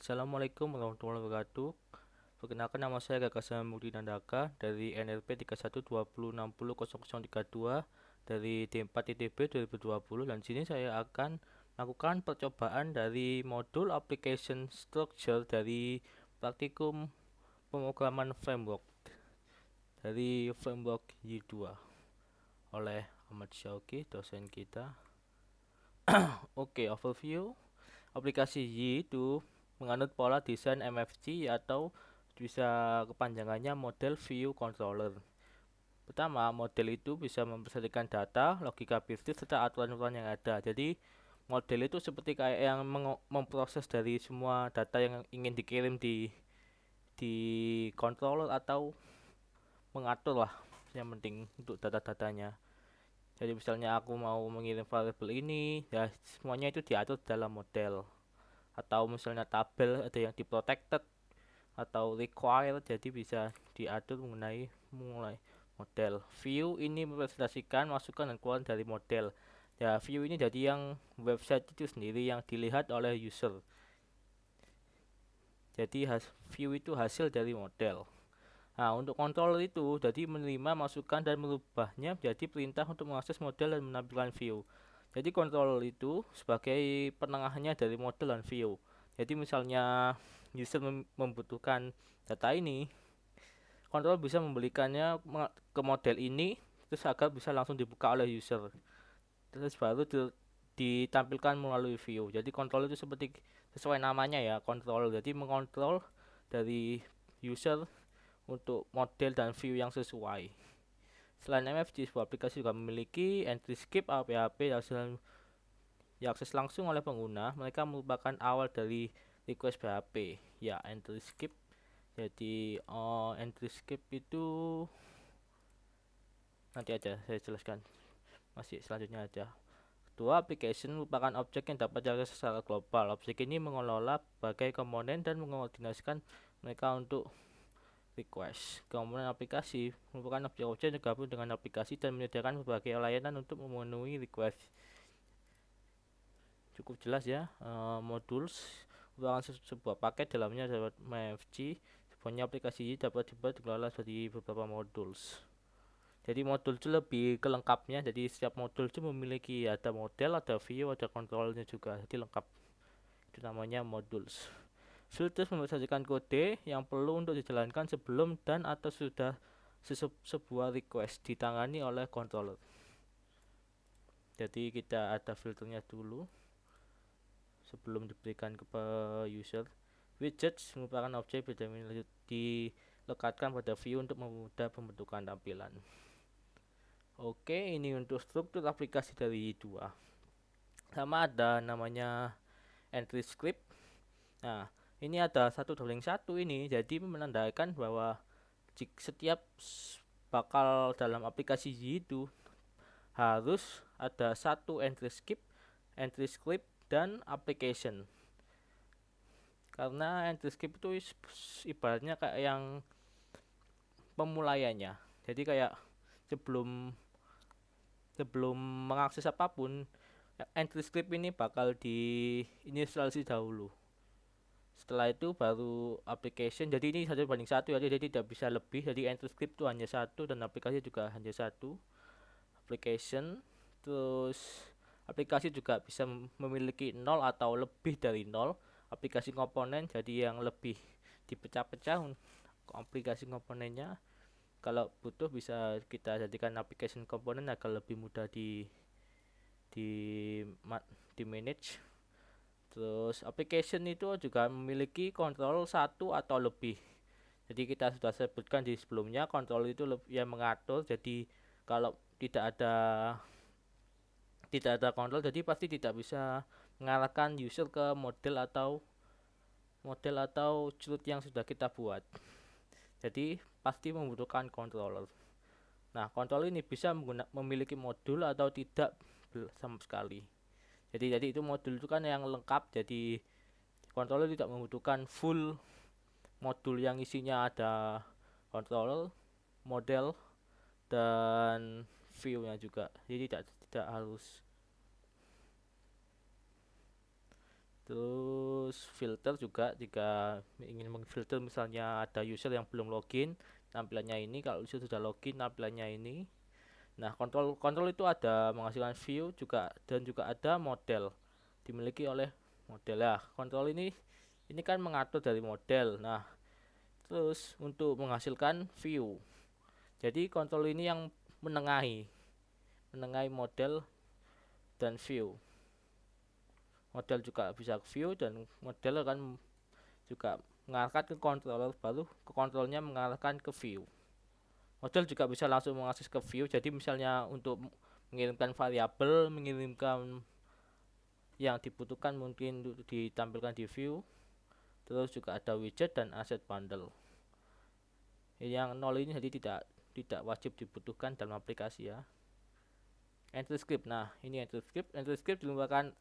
Assalamualaikum warahmatullahi wabarakatuh. Perkenalkan, nama saya Gagasan Mukti Nandaka dari NLP 3120600032 dari D4 ITB 2020, dan sini saya akan melakukan percobaan dari modul application structure dari praktikum pemrograman framework dari framework Y2 oleh Ahmad Syauqi, dosen kita. Oke, overview. Aplikasi Y itu menganut pola desain MFG atau bisa kepanjangannya Model View Controller. Pertama, model itu bisa mempresentasikan data, logika bisnis, serta aturan-aturan yang ada. Jadi, model itu seperti kayak yang memproses dari semua data yang ingin dikirim di controller, atau mengatur lah yang penting untuk data-datanya. Jadi misalnya aku mau mengirim variabel ini, ya semuanya itu diatur dalam model. Atau misalnya tabel ada yang di protected atau required, jadi bisa diatur mulai model. View ini merepresentasikan masukan dan keluar dari model. Ya, view ini jadi yang website itu sendiri yang dilihat oleh user. Jadi view itu hasil dari model. Nah, untuk controller itu jadi menerima masukan dan merubahnya menjadi perintah untuk mengakses model dan menampilkan view. Jadi controller itu sebagai penengahnya dari model dan view. Jadi misalnya user membutuhkan data ini, controller bisa membelikannya ke model ini terus agar bisa langsung dibuka oleh user. Terus baru ditampilkan melalui view. Jadi controller itu seperti sesuai namanya ya, controller. Jadi mengontrol dari user untuk model dan view yang sesuai. Selain MFG, sebuah aplikasi juga memiliki entry skip API yang diakses langsung oleh pengguna. Mereka merupakan awal dari request PHP. Ya, entry skip. Jadi entry skip itu nanti aja saya jelaskan. Masih selanjutnya aja. Kedua, application merupakan objek yang dapat diakses secara global. Objek ini mengelola berbagai komponen dan mengkoordinasikan mereka untuk request. Komponen aplikasi merupakan objek-objek yang tergabung dengan aplikasi dan menyediakan berbagai layanan untuk memenuhi request. Cukup jelas ya. Modules merupakan sebuah paket, dalamnya dapat MFG. Sebenarnya aplikasi ini dapat dikelola dari beberapa modules. Jadi modul itu lebih kelengkapnya. Jadi setiap modul itu memiliki ada model, ada view, ada controlnya juga. Jadi lengkap. Itu namanya modules. Filters mempresentasikan kode yang perlu untuk dijalankan sebelum dan atau sudah sebuah request ditangani oleh controller. Jadi kita ada filternya dulu sebelum diberikan ke user. Widgets merupakan objek dilekatkan pada view untuk memudahkan pembentukan tampilan. Oke, ini untuk struktur aplikasi dari dua. Sama ada namanya entry script. Nah, ini ada 1/1 ini, jadi menandakan bahwa setiap bakal dalam aplikasi itu harus ada satu entry script dan application. Karena entry script itu ibaratnya kayak yang pemulaiannya. Jadi kayak sebelum mengakses apapun, entry script ini bakal diinisialisasi dahulu. Setelah itu baru application. Jadi ini 1/1 ya, jadi tidak bisa lebih. Jadi entry script itu hanya satu dan aplikasi juga hanya satu. Application, terus aplikasi juga bisa memiliki 0 atau lebih dari 0. Aplikasi komponen jadi yang lebih dipecah-pecah aplikasi komponennya. Kalau butuh bisa kita jadikan application komponen agar lebih mudah di manage. Terus application itu juga memiliki kontrol satu atau lebih. Jadi kita sudah sebutkan di sebelumnya, kontrol itu yang mengatur. Jadi kalau tidak ada kontrol, jadi pasti tidak bisa mengarahkan user ke model atau chart yang sudah kita buat. Jadi pasti membutuhkan controller. Nah, controller ini bisa memiliki modul atau tidak sama sekali. Jadi itu modul itu kan yang lengkap. Jadi controller tidak membutuhkan full modul yang isinya ada controller, model, dan view-nya juga. Jadi tidak harus. Terus filter juga, jika ingin memfilter misalnya ada user yang belum login, tampilannya ini. Kalau user sudah login, tampilannya ini. Nah, kontrol itu ada menghasilkan view juga, dan juga ada model dimiliki oleh model. Ya, kontrol ini kan mengatur dari model. Nah, terus untuk menghasilkan view. Jadi kontrol ini yang menengahi model dan view. Model juga bisa view, dan model akan juga mengarahkan ke controller, baru ke kontrolnya mengarahkan ke view. Model juga bisa langsung mengakses ke view. Jadi misalnya untuk mengirimkan variabel, mengirimkan yang dibutuhkan mungkin ditampilkan di view. Terus juga ada widget dan asset bundle. Yang nol ini jadi tidak wajib dibutuhkan dalam aplikasi ya. Entry script. Nah, ini entry script. Entry script merupakan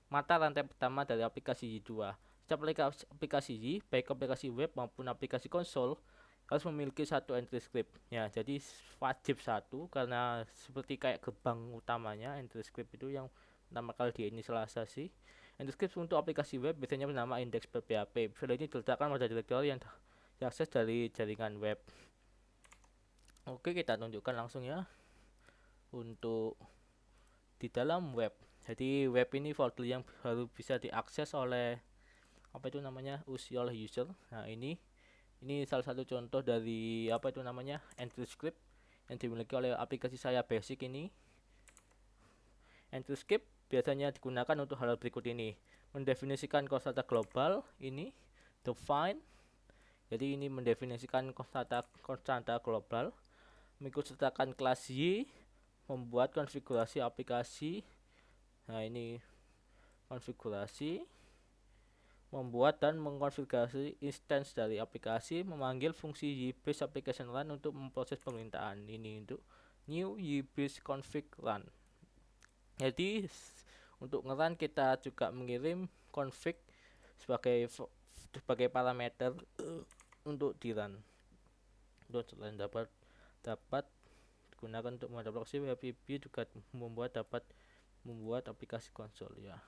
mata rantai pertama dari aplikasi Y2. Setiap aplikasi Y, baik aplikasi web maupun aplikasi konsol, harus memiliki satu entry script. Ya, jadi wajib satu, karena seperti kayak gerbang utamanya. Entry script itu yang pertama kali diinisialisasi. Entry script untuk aplikasi web biasanya bernama index.php. File ini diletakkan pada direktori yang diakses dari jaringan web. Oke, kita tunjukkan langsung ya untuk di dalam web. Jadi web ini folder yang baru bisa diakses oleh oleh user. Nah, ini salah satu contoh dari entry script yang dimiliki oleh aplikasi saya basic ini. Entry script biasanya digunakan untuk hal berikut ini: mendefinisikan konstanta global, ini define. Jadi ini mendefinisikan konstanta global, mengikutsertakan kelas Y, membuat konfigurasi aplikasi. Nah, ini konfigurasi, membuat dan mengkonfigurasi instance dari aplikasi, memanggil fungsi Y-based application run untuk memproses permintaan. Ini untuk new Y-based config run. Jadi untuk ngerun kita juga mengirim config sebagai parameter untuk di run. Untuk selain dapat digunakan untuk mengadaptasi WebView, juga dapat membuat aplikasi konsol ya.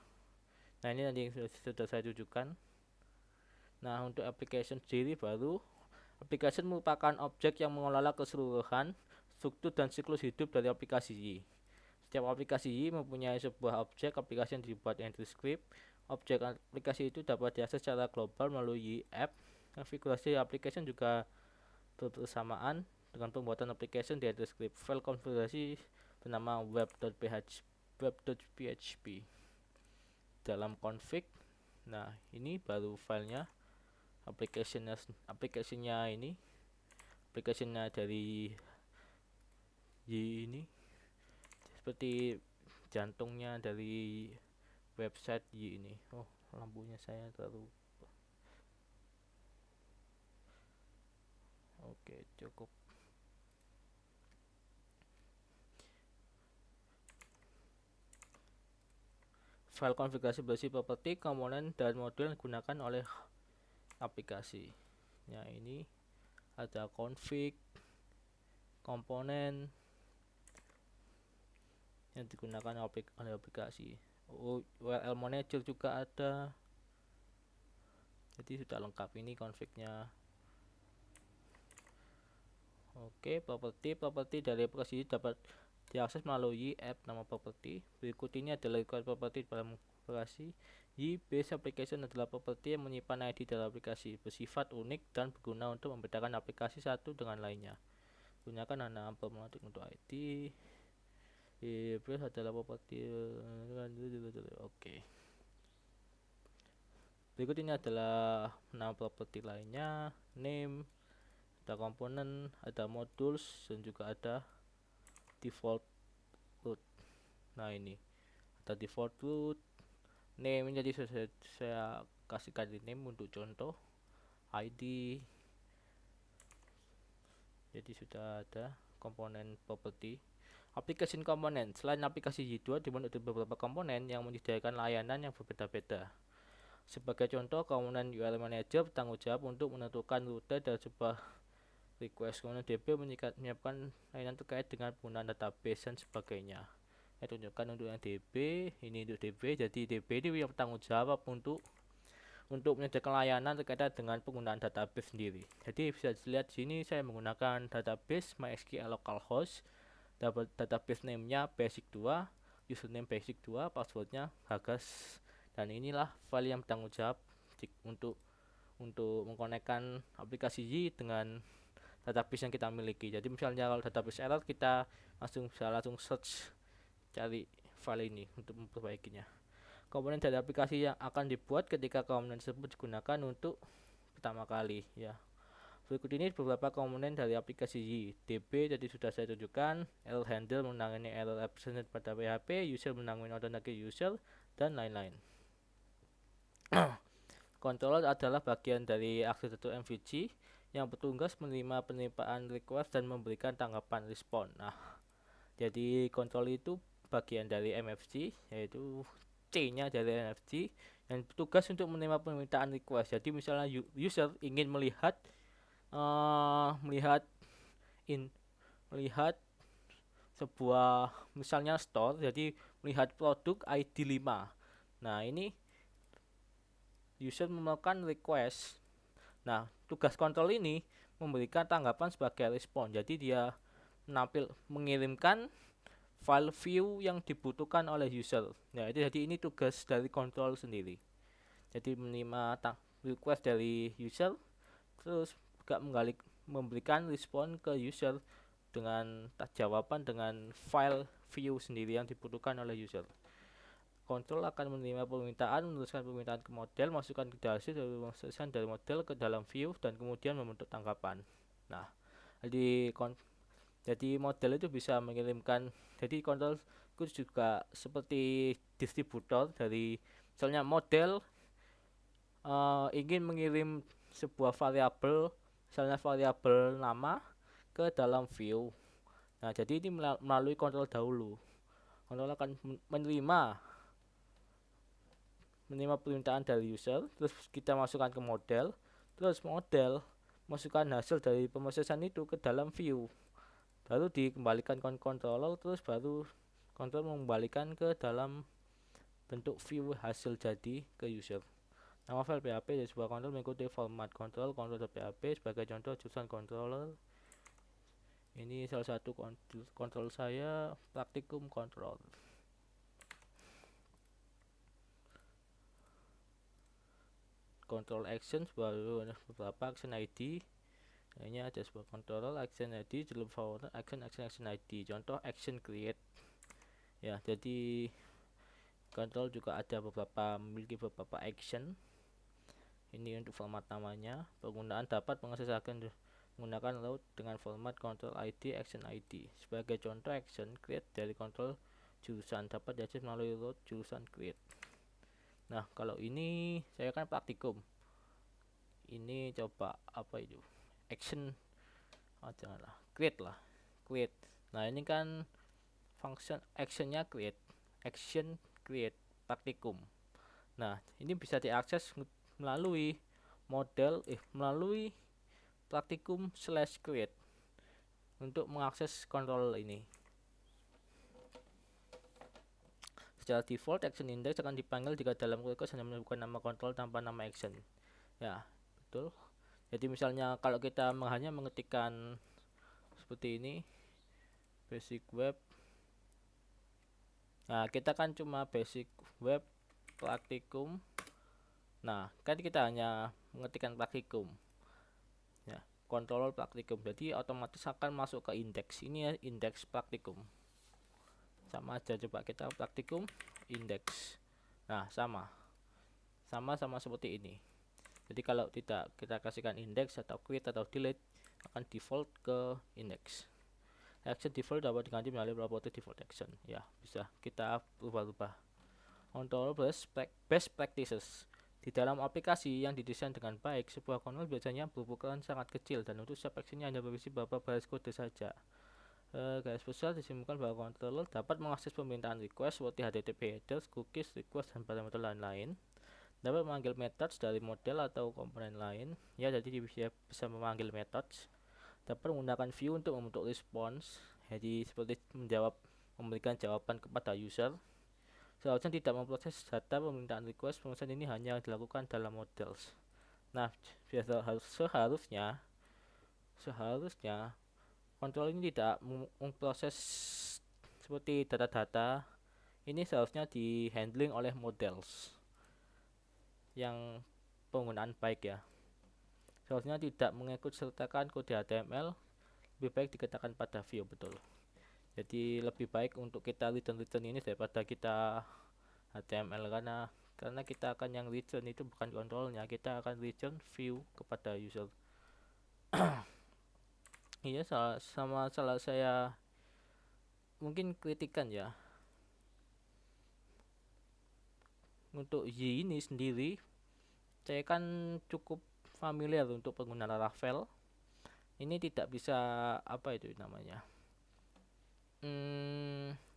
Nah, ini nanti sudah saya tunjukkan. Nah, untuk application sendiri baru. Application merupakan objek yang mengelola keseluruhan struktur dan siklus hidup dari aplikasi Y. Setiap aplikasi Y mempunyai sebuah objek aplikasi yang dibuat entry script. Objek aplikasi itu dapat diakses secara global melalui app. Konfigurasi application juga bersamaan dengan pembuatan application di entry script. File konfigurasi bernama web.php dalam config. Nah, ini baru filenya, aplikasinya dari Y ini seperti jantungnya dari website Y ini. Oh, lampunya saya terlalu. Oke, cukup. File konfigurasi berisi properti, komponen, dan modul yang digunakan oleh aplikasi. Ya, ini ada config, komponen yang digunakan oleh aplikasi. URL manager juga ada. Jadi sudah lengkap ini confignya. Oke, properti dari aplikasi dapat diakses melalui app nama properti. Berikut ini adalah required properti dalam aplikasi. Y-based application adalah properti yang menyimpan ID dalam aplikasi, bersifat unik dan berguna untuk membedakan aplikasi satu dengan lainnya. Gunakan nama problematik untuk ID. Y-based adalah properti. Oke. Berikut ini adalah nama properti lainnya, name, ada komponen, ada modules, dan juga ada default root. Nah, ini ada default root, name. Jadi saya kasihkan di name untuk contoh, ID. Jadi sudah ada komponen properti. Application komponen. Selain aplikasi Y2 dibuat dari beberapa komponen yang menyediakan layanan yang berbeda-beda. Sebagai contoh, komponen URL manager bertanggung jawab untuk menentukan rute dari sebuah request. Kemudian DB menyiapkan layanan terkait dengan penggunaan database dan sebagainya. Saya tunjukkan untuk yang DB, ini untuk DB. Jadi DB ini yang bertanggung jawab untuk untuk menyediakan layanan terkait dengan penggunaan database sendiri. Jadi bisa dilihat di sini saya menggunakan database MySQL localhost, database name-nya basic2, username basic2, passwordnya Gagas, dan inilah file yang bertanggung jawab untuk mengkonekkan aplikasi Y dengan database yang kita miliki. Jadi misalnya kalau database error, kita bisa langsung search cari file ini untuk memperbaikinya. Komponen dari aplikasi yang akan dibuat ketika komponen tersebut digunakan untuk pertama kali, ya. Berikut ini beberapa komponen dari aplikasi Y. DB tadi sudah saya tunjukkan, error handle menangani error absent pada PHP, user menangani authentic user, dan lain-lain. Controller adalah bagian dari arsitektur MVC yang bertugas menerima penerimaan request dan memberikan tanggapan respon. Nah, jadi controller itu bagian dari MFC, yaitu C-nya dari MFC, yang bertugas untuk menerima permintaan request. Jadi misalnya user ingin melihat sebuah misalnya store, jadi melihat produk ID 5. Nah, ini user melakukan request. Nah, tugas kontrol ini memberikan tanggapan sebagai respon. Jadi dia mengirimkan file view yang dibutuhkan oleh user. Nah, jadi ini tugas dari kontrol sendiri. Jadi menerima request dari user, terus juga memberikan respon ke user dengan jawaban dengan file view sendiri yang dibutuhkan oleh user. Kontrol akan menerima permintaan, menuliskan permintaan ke model, masukkan ke hasil dari model ke dalam view, dan kemudian membentuk tanggapan. Nah, jadi model itu bisa mengirimkan, jadi kontrol itu juga seperti distributor dari, misalnya model ingin mengirim sebuah variabel, misalnya variabel nama, ke dalam view. Nah, jadi ini melalui kontrol dahulu. Kontrol akan menerima permintaan dari user, terus kita masukkan ke model, terus model masukkan hasil dari pemrosesan itu ke dalam view, baru dikembalikan ke controller, terus baru kontrol mengembalikan ke dalam bentuk view hasil jadi ke user. Nama file PHP dari sebuah kontrol mengikuti format control.php sebagai contoh jurusan controller. Ini salah satu kontrol saya, praktikum control. Control action, baru ada beberapa action ID. Ini ada sebuah control action ID, dalam folder action ID. Contoh action create. Ya, jadi control juga ada memiliki beberapa action. Ini untuk format namanya. Penggunaan dapat mengakses action menggunakan load dengan format control ID action ID. Sebagai contoh, action create dari control jurusan dapat diakses melalui load jurusan create. Nah, kalau ini saya kan praktikum. Ini coba apa itu? Action, janganlah, create lah, create. Nah, ini kan function actionnya create, action create praktikum. Nah, ini bisa diakses melalui melalui praktikum/create untuk mengakses kontrol ini. Secara default, action index akan dipanggil jika dalam request hanya menyebutkan nama kontrol tanpa nama action. Ya, betul. Jadi misalnya kalau kita hanya mengetikkan seperti ini, basic web. Nah, kita kan cuma basic web praktikum. Nah, kan kita hanya mengetikkan praktikum. Ya, kontrol praktikum. Jadi otomatis akan masuk ke indeks. Ini ya, indeks praktikum. Sama aja, coba kita praktikum indeks. Nah, sama seperti ini. Jadi kalau tidak kita kasihkan indeks atau create atau delete, akan default ke indeks. Action default dapat diganti melalui property default action. Ya, bisa kita ubah-ubah. Control best practices. Di dalam aplikasi yang didesain dengan baik, sebuah kontrol biasanya berukuran sangat kecil dan untuk setiap actionnya hanya berisi beberapa baris kode saja. Garis besar disimpulkan bahwa controller dapat mengakses permintaan request seperti HTTP headers, cookies, request, dan parameter lain-lain. Dapat memanggil methods dari model atau komponen lain. Ya, jadi bisa memanggil methods. Dapat menggunakan view untuk membentuk response. Jadi seperti memberikan jawaban kepada user. seharusnya tidak memproses data permintaan request. Pemrosesan ini hanya dilakukan dalam models. Nah, seharusnya kontrol ini tidak memproses seperti data-data. Ini seharusnya di handling oleh models yang penggunaan baik ya. Seharusnya tidak mengikut sertakan kode HTML, lebih baik dikatakan pada view, betul. Jadi lebih baik untuk kita return ini daripada kita HTML, karena kita akan yang return itu bukan kontrolnya, kita akan return view kepada user. Iya, salah saya mungkin kritikan ya. Untuk Y ini sendiri saya kan cukup familiar untuk pengguna Laravel. Ini tidak bisa apa itu namanya,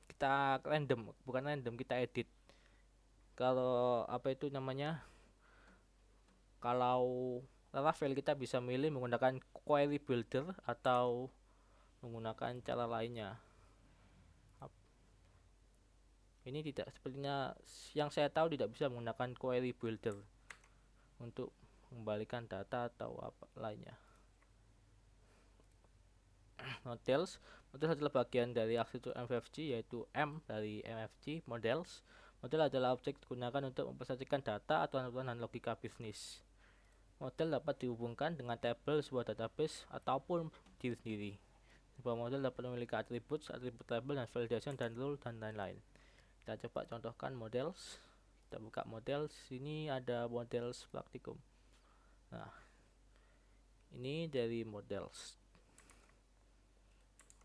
kita bukan random, kita edit. Kalau apa itu namanya, kalau Laravel kita bisa milih menggunakan query builder atau menggunakan cara lainnya. Ini tidak, sepertinya yang saya tahu tidak bisa menggunakan query builder untuk mengembalikan data atau apa lainnya. Models adalah bagian dari arsitektur MFG, yaitu M dari MFG, models. Model adalah objek digunakan untuk mempresentasikan data atau aturan dan logika bisnis. Model dapat dihubungkan dengan tabel sebuah database ataupun diri sendiri. Sebuah model dapat memiliki atribut tabel dan validation dan rule dan lain-lain. Kita coba contohkan models. Kita buka models. Sini ada models praktikum. Nah, ini dari models.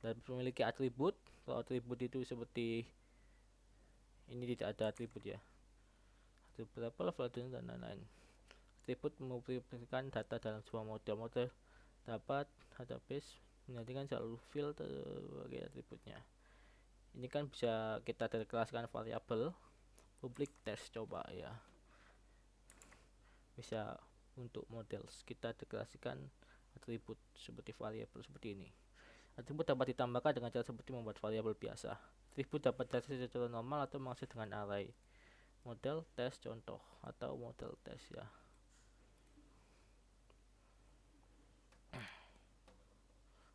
Dan memiliki atribut. Kalau atribut itu seperti ini, tidak ada atribut ya. Atribut level, validation dan lain-lain. Atribut memperhatikan data dalam sebuah model dapat database menjadikan jalur field sebagai atributnya. Ini kan bisa kita deklarasikan variabel public test, coba ya. Bisa untuk models kita deklarasikan atribut seperti variabel seperti ini. Atribut dapat ditambahkan dengan cara seperti membuat variabel biasa. Atribut dapat diakses secara normal atau mengakses dengan array. Model test contoh atau model test ya.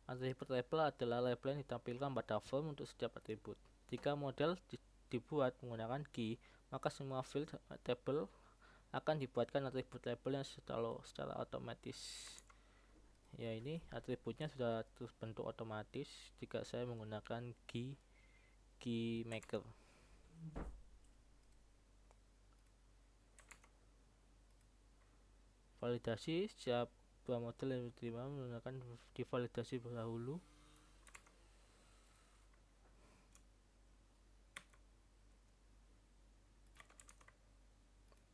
Atribut label adalah label yang ditampilkan pada form untuk setiap atribut. Jika model dibuat menggunakan key, maka semua field table akan dibuatkan atribut labelnya secara otomatis. Ya, ini atributnya sudah terbentuk otomatis jika saya menggunakan key maker. Validasi, setiap model yang diterima menggunakan divalidasi dahulu.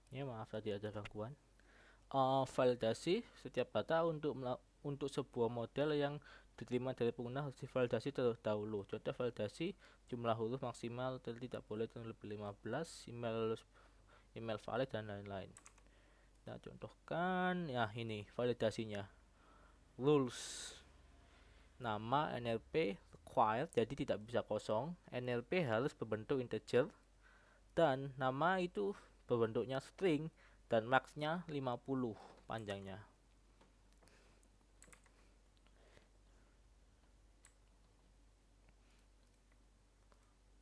Ya, maaf tadi ada gangguan. Validasi, setiap data untuk sebuah model yang diterima dari pengguna harus divalidasi terlebih dahulu. Contoh validasi, jumlah huruf maksimal tidak boleh lebih 15, email valid dan lain-lain. Nah, contohkan ya, ini validasinya. Rules, nama NLP required, jadi tidak bisa kosong. NLP harus berbentuk integer dan nama itu berbentuknya string dan maxnya 50 panjangnya.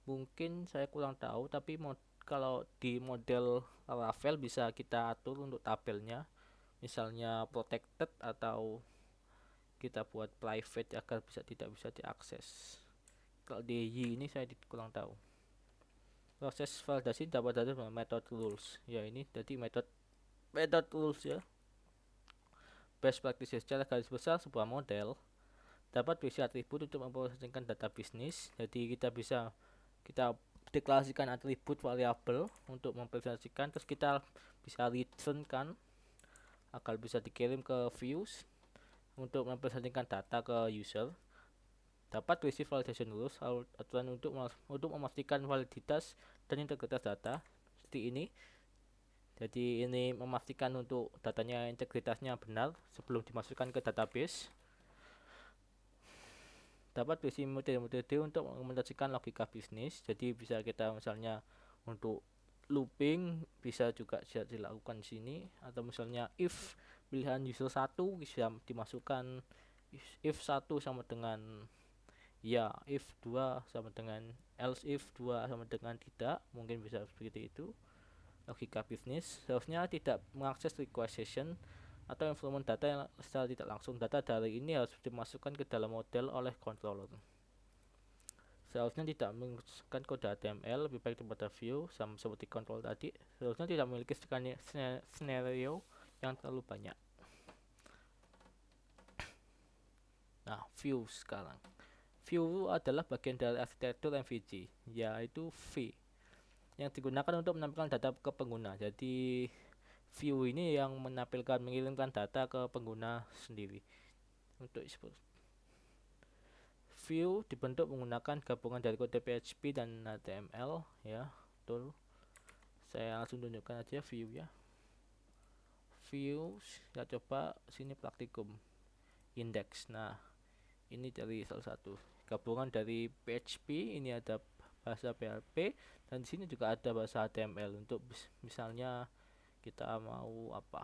Mungkin saya kurang tahu, tapi kalau di model Laravel bisa kita atur untuk tabelnya, misalnya protected atau kita buat private agar tidak bisa diakses. Kalau di Y ini saya kurang tahu. Proses validasi dapat dari method rules. Ya, ini jadi method rules ya. Best practices, secara garis besar sebuah model dapat berisi atribut untuk memproseskan data bisnis. Jadi kita deklarasikan atribut variabel untuk mempresentasikan, terus kita bisa return kan agar bisa dikirim ke views untuk mempresentasikan data ke user. Dapat berisi validation rules, aturan untuk memastikan validitas dan integritas data seperti ini. Jadi ini memastikan untuk datanya integritasnya benar sebelum dimasukkan ke database. Dapat berisi metode untuk mendeteksikan logika bisnis. Jadi bisa kita misalnya Untuk looping bisa juga dilakukan di sini, atau misalnya if pilihan user 1 bisa dimasukkan if 1 sama dengan ya, if 2 sama dengan else, if 2 sama dengan tidak, mungkin bisa seperti itu. Logika bisnis seharusnya tidak mengakses request session atau instrumen data yang secara tidak langsung. Data dari ini harus dimasukkan ke dalam model oleh controller. Seharusnya tidak menggunakan kode HTML, lebih baik daripada view, sama seperti control tadi. Seharusnya tidak memiliki scenario yang terlalu banyak. Nah, view sekarang. View adalah bagian dari arsitektur MVC, yaitu V, yang digunakan untuk menampilkan data ke pengguna. Jadi view ini yang mengirimkan data ke pengguna sendiri. Untuk view dibentuk menggunakan gabungan dari kode PHP dan HTML, ya, betul. Saya langsung tunjukkan aja view ya. View, kita coba sini praktikum index. Nah, ini dari salah satu gabungan dari PHP, ini ada bahasa PHP, dan di sini juga ada bahasa HTML. Untuk misalnya kita mau apa,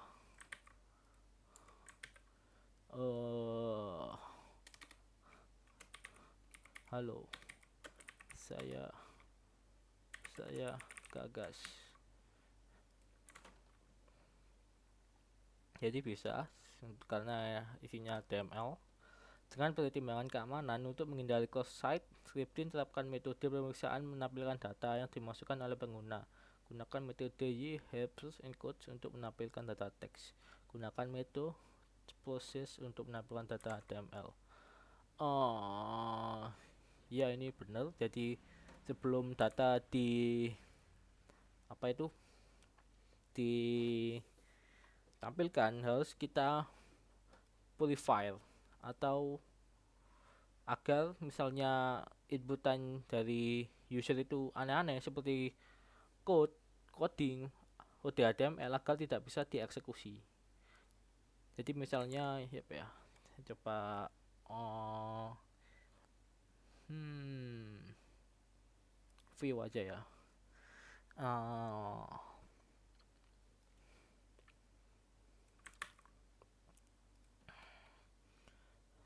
halo, saya gagas. Jadi bisa karena isinya HTML. Dengan pertimbangan keamanan, untuk menghindari cross-site scripting, terapkan metode pemeriksaan menampilkan data yang dimasukkan oleh pengguna. Gunakan metode y-helps encode untuk menampilkan data teks. Gunakan metode process untuk menampilkan data HTML. Ya, ini benar. Jadi sebelum data ditampilkan harus kita purify, atau agar misalnya inputan dari user itu aneh-aneh seperti coding kode HTML, agar tidak bisa dieksekusi. Jadi misalnya ya, coba view aja ya.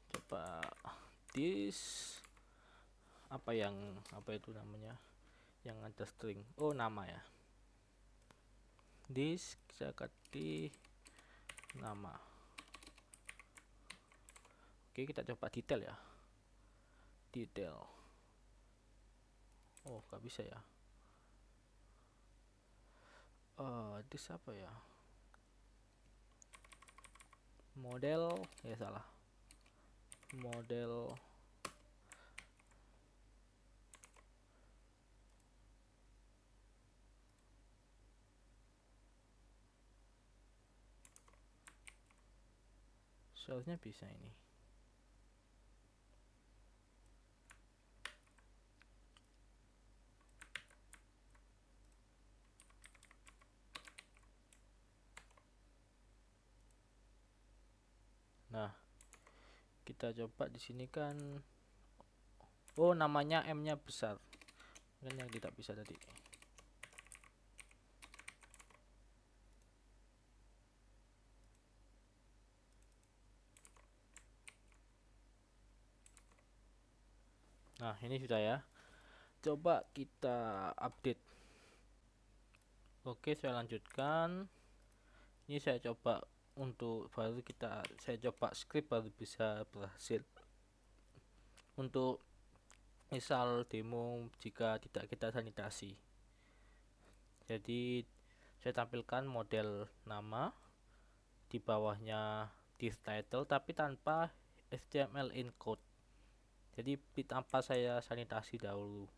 Coba this apa itu namanya, yang ada string, nama ya, this saya ganti nama. Oke, kita coba detail ya, detail. Gak bisa ya. This apa ya, model ya, salah, model seharusnya bisa ini. Nah, kita coba di sini kan, namanya M-nya besar, kan yang tidak bisa tadi. Nah, ini sudah ya. Coba kita update. Oke, saya lanjutkan. Ini saya coba untuk saya coba script baru bisa berhasil. Untuk misal demo jika tidak kita sanitasi. Jadi saya tampilkan model nama, di bawahnya div title tapi tanpa HTML encode. Jadi tanpa saya sanitasi dahulu.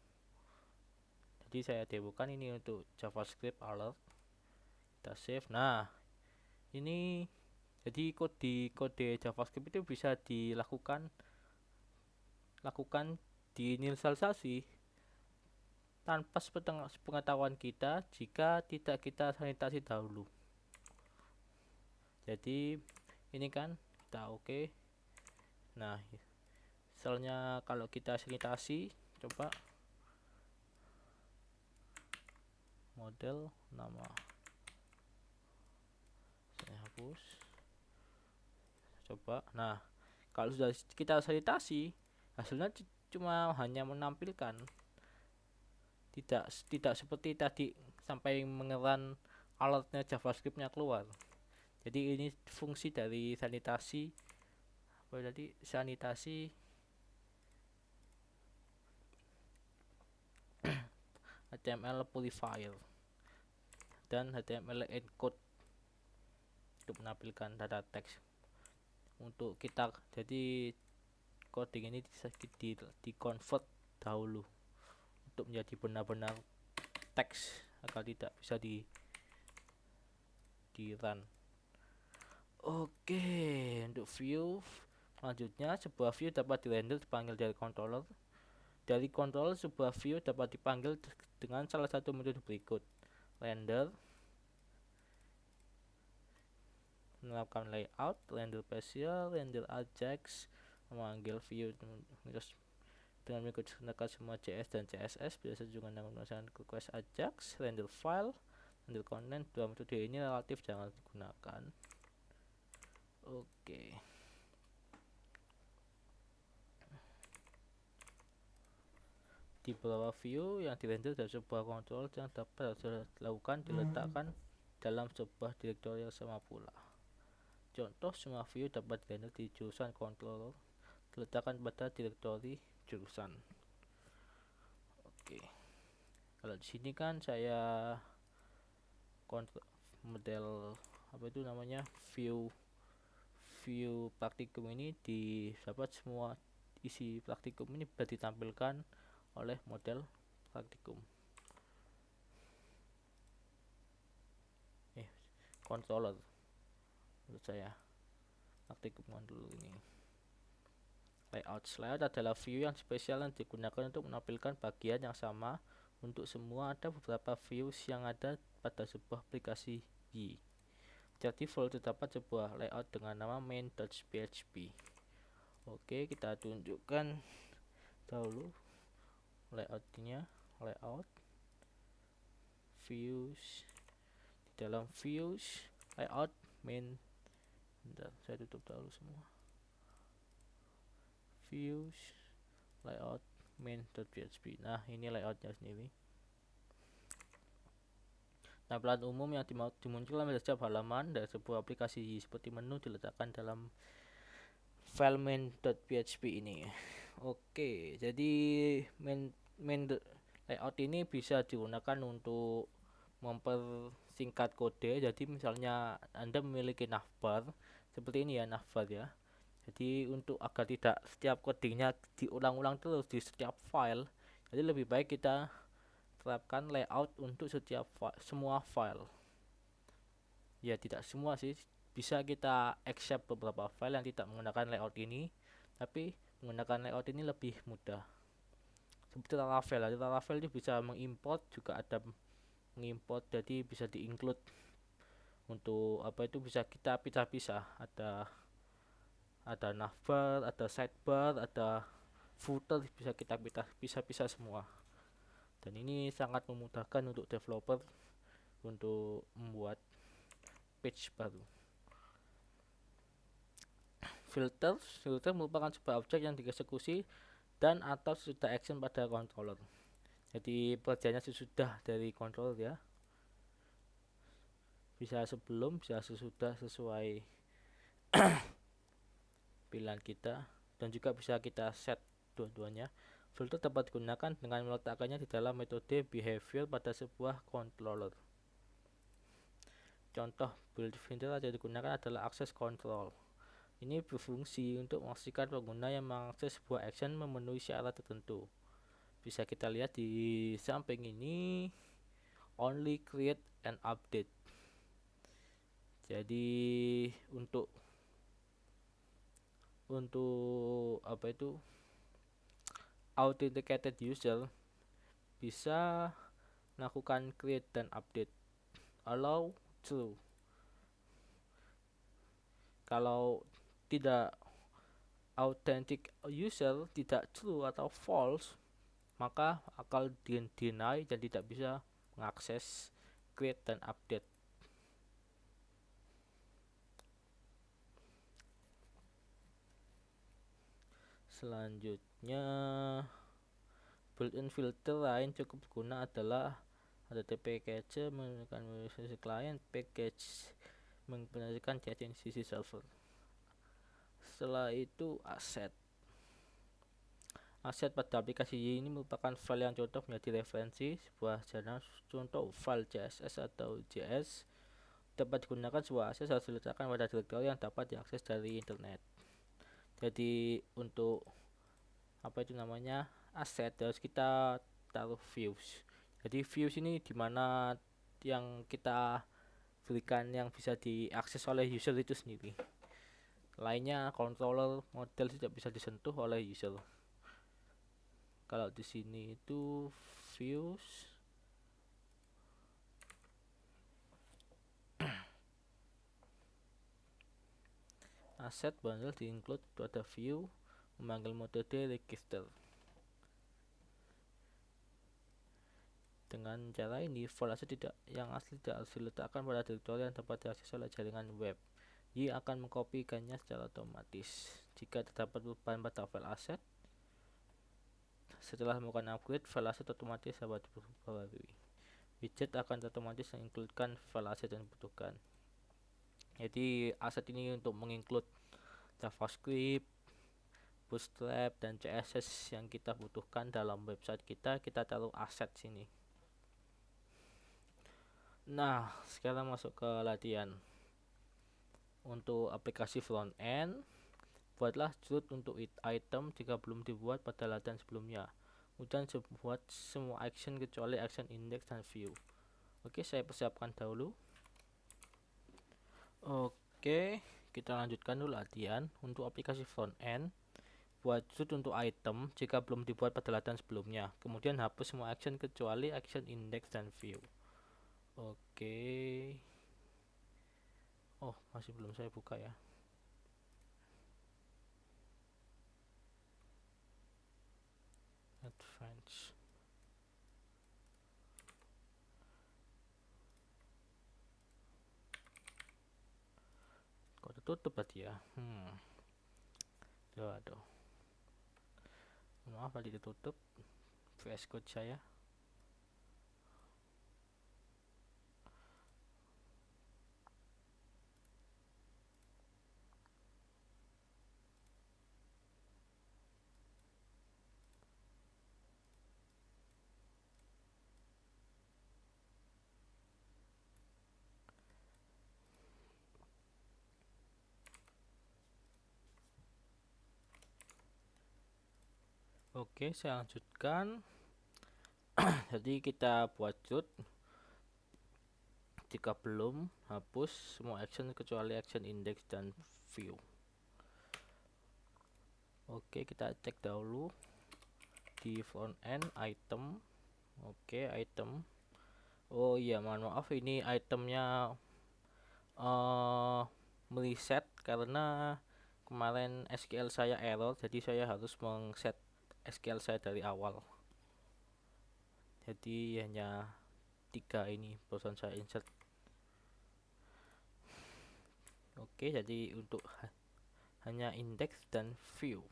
Jadi saya demokan ini untuk JavaScript alert. Kita save. Nah, ini jadi kode JavaScript itu bisa dilakukan diinisialisasi tanpa sepengetahuan kita jika tidak kita sanitasi dahulu. Jadi ini kan kita oke. Nah, misalnya kalau kita sanitasi, coba model nama. Saya hapus, coba. Nah, kalau sudah kita sanitasi, hasilnya cuma hanya menampilkan, tidak seperti tadi sampai mengeran alertnya JavaScriptnya keluar. Jadi ini fungsi dari sanitasi, apa tadi, sanitasi HTML purifier dan HTML encode untuk menampilkan data teks untuk kita. Jadi coding ini di convert dahulu untuk menjadi benar-benar teks agar tidak bisa di run. Oke, untuk view selanjutnya, sebuah view dapat dirender dipanggil dari controller. Dari controller, sebuah view dapat dipanggil dengan salah satu metode berikut: render, menerapkan layout, render facial, render ajax, memanggil view dengan menggunakan semua JS dan CSS, biasa juga menggunakan request ajax, render file, render content. Dua metode ini relatif jarang digunakan. Oke. Di beberapa view yang dirender dari sebuah kontrol yang dapat dilakukan diletakkan dalam sebuah direktori yang sama pula. Contoh, semua view dapat dirender di jurusan controller diletakkan pada direktori jurusan. Oke. Kalau di sini kan saya model apa itu namanya, view praktikum ini dapat semua isi praktikum ini bisa ditampilkan oleh model praktikum. Controller menurut saya praktikum controller ini. Layout adalah view yang spesial yang digunakan untuk menampilkan bagian yang sama untuk semua. Ada beberapa views yang ada pada sebuah aplikasi Y. Jadi default terdapat sebuah layout dengan nama main.php. Oke, kita tunjukkan dahulu layoutnya. Layout views, di dalam views layout main. Bentar, saya tutup dahulu semua. Views layout main.php. Nah, ini layoutnya sendiri. Tampilan umum yang dimunculkan pada setiap halaman dari sebuah aplikasi seperti menu diletakkan dalam file main.php ini. Oke, jadi main layout ini bisa digunakan untuk mempersingkat kode. Jadi misalnya Anda memiliki navbar seperti ini ya, navbar ya. Jadi untuk agar tidak setiap codingnya diulang-ulang terus di setiap file, jadi lebih baik kita terapkan layout untuk semua file. Ya, tidak semua sih, bisa kita accept beberapa file yang tidak menggunakan layout ini, tapi menggunakan layout ini lebih mudah. Seperti Laravel. Laravel itu bisa mengimport, juga ada mengimport, jadi bisa di-include untuk apa itu, bisa kita pisah-pisah. Ada navbar, ada sidebar, ada footer, bisa kita pisah-pisah semua. Dan ini sangat memudahkan untuk developer untuk membuat page baru. Filter merupakan sebuah objek yang dieksekusi dan atau sesudah action pada controller. Jadi pekerjaannya sesudah dari controller ya. Bisa sebelum, bisa sesudah, sesuai pilihan kita, dan juga bisa kita set dua-duanya. Filter dapat digunakan dengan meletakkannya di dalam metode behavior pada sebuah controller. Contoh build filter yang digunakan adalah access control. Ini berfungsi untuk memastikan pengguna yang mengakses sebuah action memenuhi syarat tertentu. Bisa kita lihat di samping ini, only create and update. Jadi untuk apa itu, authenticated user bisa melakukan create dan update. Allow true. Kalau tidak authentic user, tidak true atau false, maka akan deny dan tidak bisa mengakses, create dan update. Selanjutnya, built-in filter lain cukup guna adalah HTTP cache menggunakan sisi client, package menggunakan cache di sisi server. Setelah itu aset. Aset pada aplikasi ini merupakan file yang cocok menjadi referensi sebuah jurnal. Contoh file CSS atau JS dapat digunakan. Sebuah aset harus diletakkan pada direktori yang dapat diakses dari internet. Jadi untuk apa itu namanya aset harus kita taruh views. Jadi views ini dimana yang kita berikan yang bisa diakses oleh user itu sendiri. Lainnya controller model tidak bisa disentuh oleh user. Kalau di sini itu views aset bundle di include itu ada view memanggil metode register. Dengan cara ini file aset yang asli tidak harus diletakkan pada direktori yang dapat diakses oleh jaringan web. Ia akan mengkopikannya secara otomatis. Jika terdapat perubahan pada file aset setelah melakukan upgrade, file aset otomatis dapat diperbarui. Widget akan otomatis mengincludekan file aset yang dibutuhkan. Jadi aset ini untuk menginclude JavaScript, Bootstrap dan CSS yang kita butuhkan dalam website kita taruh aset sini. Nah, sekarang masuk ke latihan. Untuk aplikasi front end, buatlah root untuk item jika belum dibuat pada latihan sebelumnya. Kemudian buat semua action kecuali action index dan view. Oke, saya persiapkan dahulu. Oke, kita lanjutkan dulu latihan. Untuk aplikasi front end, buat root untuk item jika belum dibuat pada latihan sebelumnya. Kemudian hapus semua action kecuali action index dan view. Oke. Oh, masih belum saya buka ya. Advance. Kok tertutup tadi ya? Aduh. Maaf tadi ditutup VS Code saya. Oke, saya lanjutkan. Jadi kita buat root. Jika belum, hapus semua action kecuali action index dan view. Oke, kita cek dahulu di front end item. Oke, item. Oh iya, mohon maaf ini itemnya meriset karena kemarin SQL saya error, jadi saya harus mengset SQL saya dari awal. Jadi hanya 3 ini barusan saya insert. Oke, jadi untuk hanya index dan view.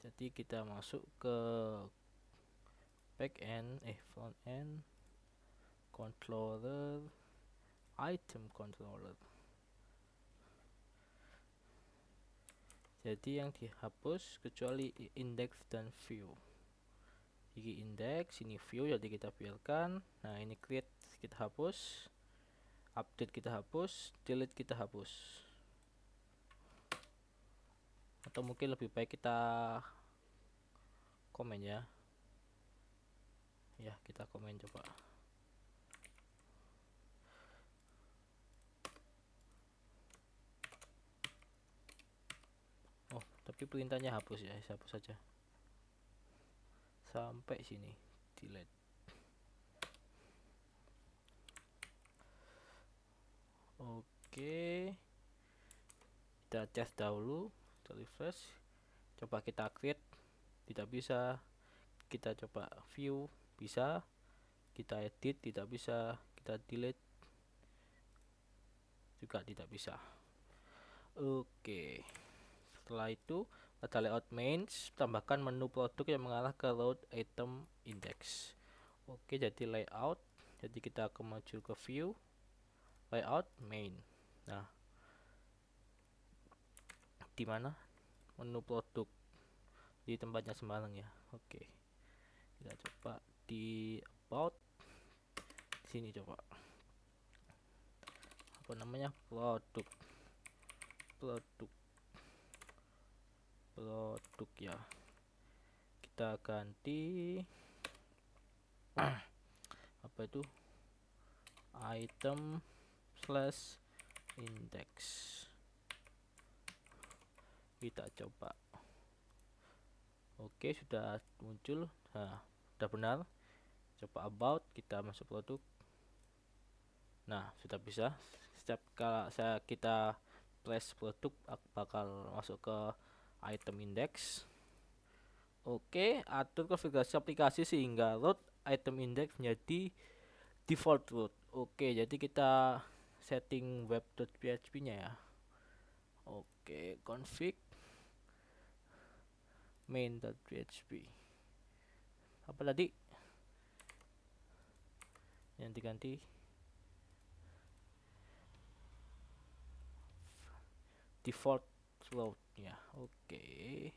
Jadi kita masuk ke front end controller, item controller. Jadi yang dihapus kecuali index dan view. Ini index, ini view, jadi kita biarkan. Nah, ini create kita hapus, update kita hapus, delete kita hapus. Atau mungkin lebih baik kita komen ya. Ya, kita komen coba. Oh, tapi perintahnya hapus ya, saya hapus saja. Sampai sini, delete. Oke, kita tes dahulu, kita refresh, coba kita create, tidak bisa. Kita coba view, bisa. kita edit tidak bisa, kita delete juga tidak bisa. Oke, setelah itu pada layout main tambahkan menu produk yang mengarah ke load item index. Oke, jadi layout, jadi kita akan maju ke view, layout main. Nah, di mana menu produk, di tempatnya sembarang ya. Oke, kita coba di about, sini coba apa namanya, produk ya, kita ganti apa itu, item slash index. Kita coba. Oke, sudah muncul. Nah, sudah benar. Coba about, kita masuk produk. Nah, sudah bisa. Setiap kali kita press produk bakal masuk ke item index. Oke, atur konfigurasi aplikasi sehingga root item index menjadi default root. Oke, jadi kita setting web.php nya ya. Oke, config main.php. Apa tadi yang diganti? Default float ya. Oke,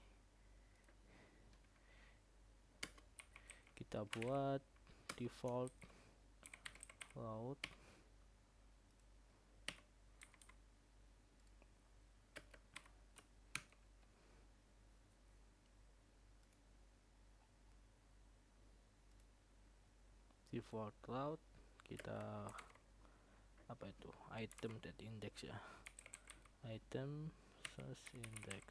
kita buat default float. Default float, kita apa itu, item index ya, item slash index.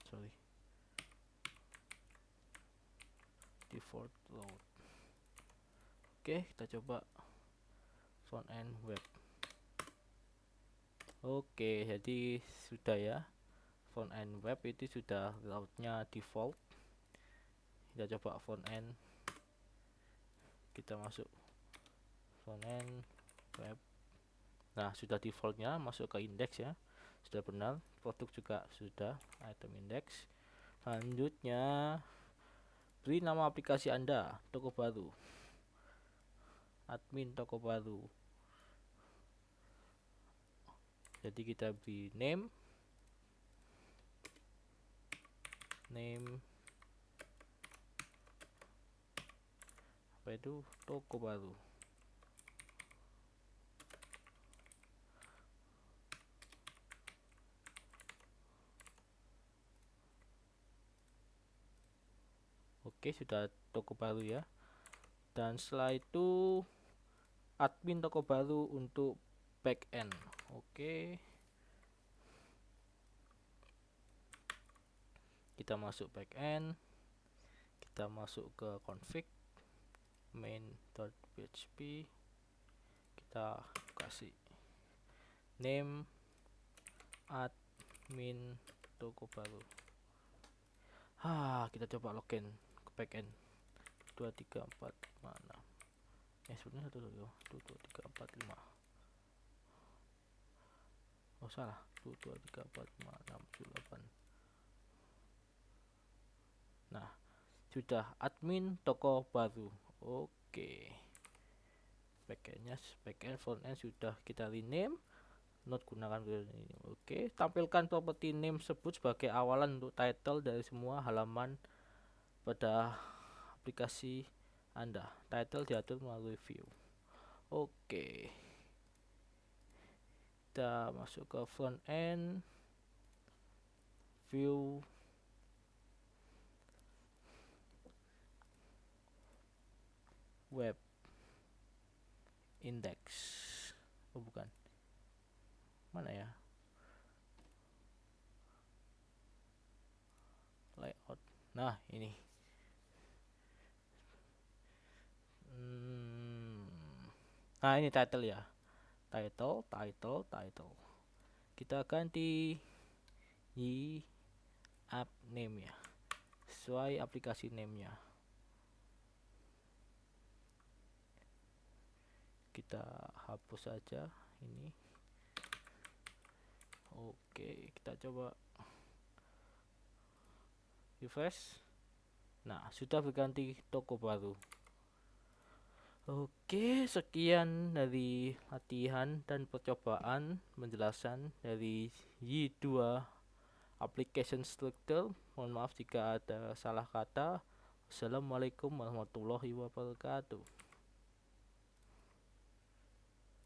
Sorry, default float. Oke, kita coba front end web. Oke, jadi sudah ya, front end web itu sudah layoutnya default. Kita coba front end, kita masuk front end web. Nah, sudah defaultnya masuk ke index ya, sudah benar. Produk juga sudah, item index. Selanjutnya beri nama aplikasi Anda, toko baru, admin toko baru. Jadi kita beri name apa itu, toko baru. Oke, sudah toko baru ya. Dan setelah itu admin toko baru untuk backend. Oke, kita masuk backend, kita masuk ke config main.php, kita kasih name admin toko baru. Kita coba login ke backend 2 3 4 5 6. Sebenarnya 1 2 3 4 5. Oh salah, 1 2 3 4 5 6 7 8. Nah, sudah admin toko baru. Oke, backend frontend sudah kita rename, not gunakan ini. Oke, tampilkan property name sebut sebagai awalan untuk title dari semua halaman pada aplikasi Anda. Title diatur melalui view. Oke, kita masuk ke front end view, web index. Oh bukan, mana ya, layout. Nah ini nah ini title ya, title. Kita ganti di app name ya. sesuai aplikasi name-nya. Kita hapus saja ini. Oke, kita coba refresh. Nah, sudah berganti toko baru. Oke, sekian dari latihan dan percobaan penjelasan dari Y2 application structure. Mohon maaf jika ada salah kata. Wassalamualaikum warahmatullahi wabarakatuh.